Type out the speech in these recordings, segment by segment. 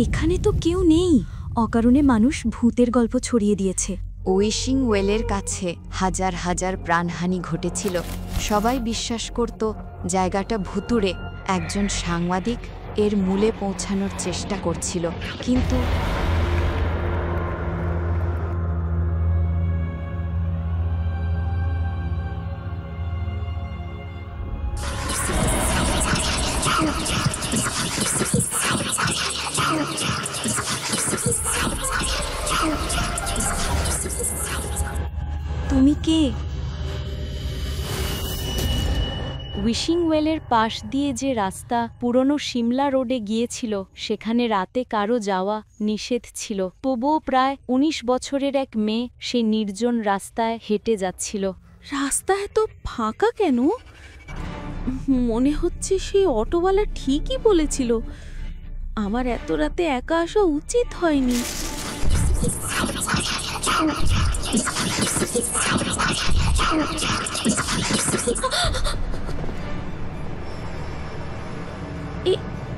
এখানে তো কেউ নেই। অকারণে মানুষ ভূতের গল্প ছড়িয়ে দিয়েছে। উইশিং ওয়েলের কাছে হাজার হাজার প্রাণহানি ঘটেছিল। সবাই বিশ্বাস করত জায়গাটা ভুতুড়ে। একজন সাংবাদিক এর মূলে পৌঁছানোর চেষ্টা করছিল, কিন্তু তুমি কে? উইশিং ওয়েলের পাশ দিয়ে যে রাস্তা পুরনো সিমলা রোডে গিয়েছিল, সেখানে রাতে কারো যাওয়া নিষেধ ছিল। তবুও প্রায় ১৯ বছরের এক মেয়ে সেই নির্জন রাস্তায় হেঁটে যাচ্ছিল। রাস্তা এত ফাঁকা কেন? মনে হচ্ছে সেই অটোওয়ালা ঠিকই বলেছিল, আমার এত রাতে একা আসা উচিত হয়নি।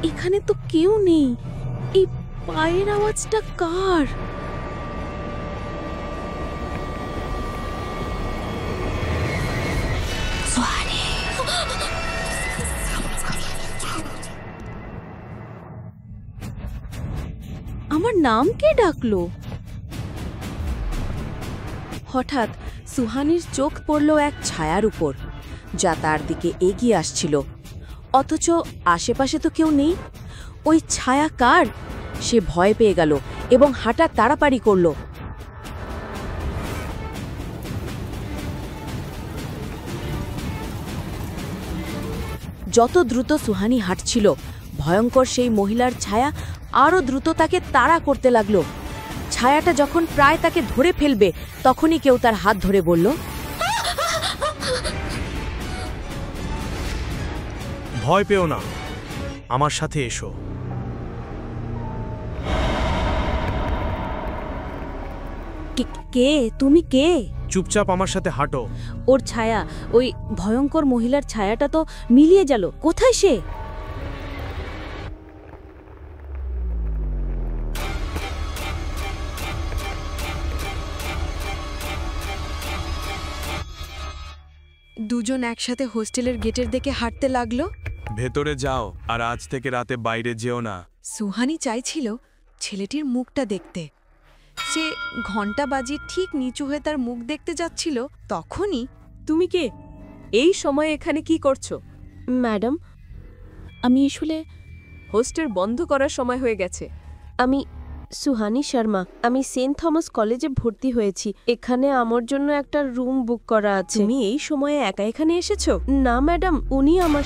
এখানে তো কেউ নেই। এই পায়ের আওয়াজটা কার? আমার নাম কে ডাকলো? হঠাৎ সুহানির চোখ পড়ল এক ছায়ার উপর, যা তার দিকে এগিয়ে আসছিল। অথচ আশেপাশে তো কেউ নেই। ওই ছায়া কার? সে ভয় পেয়ে গেল এবং হাঁটা তাড়াতাড়ি করল। যত দ্রুত সুহানি হাঁটছিল, ভয়ঙ্কর সেই মহিলার ছায়া আরও দ্রুত তাকে তাড়া করতে লাগলো। ছায়াটা যখন প্রায় তাকে ধরে ফেলবে, তখনই কেউ তার হাত ধরে বলল, ভয় পেও না, আমার সাথে এসো। কে তুমি? কে? চুপচাপ আমার সাথে হাঁটো। ওর ছায়া, ওই ভয়ঙ্কর মহিলার ছায়াটা তো মিলিয়ে গেল। কোথায় সে? দুজন একসাথে হোস্টেলের গেটের দিকে হাঁটতে লাগলো। ভেতরে যাও, আর আজ থেকে রাতে বাইরে যেও না। সুহানি চাইছিল ছেলেটির মুখটা দেখতে। সে ঘণ্টা বাজিয়ে ঠিক নিচু হয়ে তার মুখ দেখতে যাচ্ছিল, তখনই, তুমি কে? এই সময় এখানে কি করছো? ম্যাডাম, আমি আসলে হোস্টেল বন্ধ করার সময় হয়ে গেছে। আমি সুহানি শর্মা। আমি সেন্ট থমাস কলেজে ভর্তি হয়েছি। এখানে আমার জন্য একটা রুম বুক করা আছে। তুমি এই সময়ে একা এখানে এসেছো? না ম্যাডাম, উনি আমার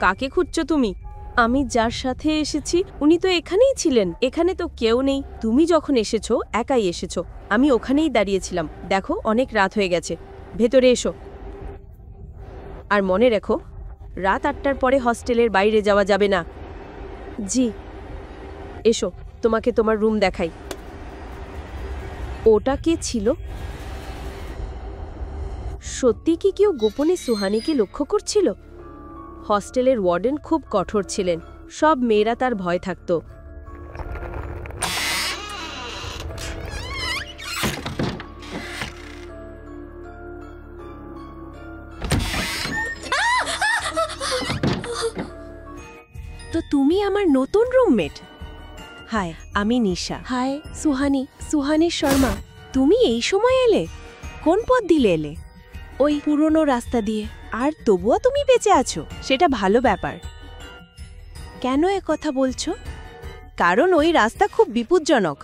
কাকে খুঁজছো তুমি? আমি যার সাথে এসেছি উনি তো এখানেই ছিলেন। এখানে তো কেউ নেই। তুমি যখন এসেছো একাই এসেছো। আমি ওখানেই দাঁড়িয়েছিলাম। দেখো, অনেক রাত হয়ে গেছে। ভেতরে এসো। আর মনে রেখো, রাত ৮টার পরে হস্টেলের বাইরে যাওয়া যাবে না। জি। এসো, তোমাকে তোমার রুম দেখাই। ওটা কে ছিল? সত্যি কি কেউ গোপনে সুহানিকে লক্ষ্য করছিল? হস্টেলের ওয়ার্ডেন খুব কঠোর ছিলেন। সব মেয়েরা তার ভয় থাকত। তো তুমি আমার নতুন রুমমেট? হাই, আমি নিশা। হাই, সুহানি শর্মা। তুমি এই সময় এলে? কোন পথ দিলে এলে? ওই পুরনো রাস্তা দিয়ে। আর তবুও তুমি বেঁচে আছো, সেটা ভালো ব্যাপার। কেন এ কথা বলছো? কারণ ওই রাস্তা খুব বিপজ্জনক।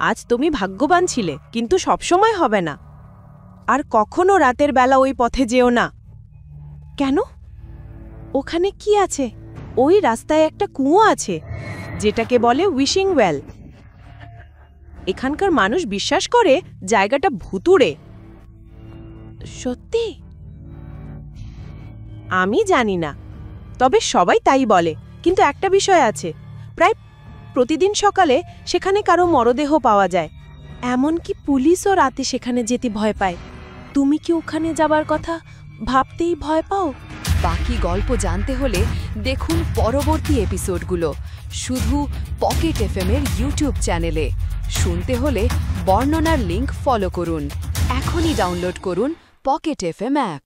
আজ তুমি ভাগ্যবান ছিলে, কিন্তু সবসময় হবে না। আর কখনো রাতের বেলা ওই পথে যেও না। কেন? ওখানে কি আছে? ওই রাস্তায় একটা কুয়ো আছে, যেটাকে বলে উইশিং ওয়েল। এখানকার মানুষ বিশ্বাস করে জায়গাটা ভুতুড়ে। সত্যি? আমি জানি না, তবে সবাই তাই বলে। কিন্তু একটা বিষয় আছে, প্রায় প্রতিদিন সকালে সেখানে কারো মরদেহ পাওয়া যায়। এমনকি পুলিশও রাতে সেখানে যেতে ভয় পায়। তুমি কি ওখানে যাবার কথা ভাবতেই ভয় পাও? বাকি গল্প জানতে হলে দেখুন পরবর্তী এপিসোডগুলো শুধু পকেট এফএম-এর ইউটিউব চ্যানেলে। শুনতে হলে বর্ণনার লিংক ফলো করুন। এখনই ডাউনলোড করুন পকেট এফএম অ্যাপ।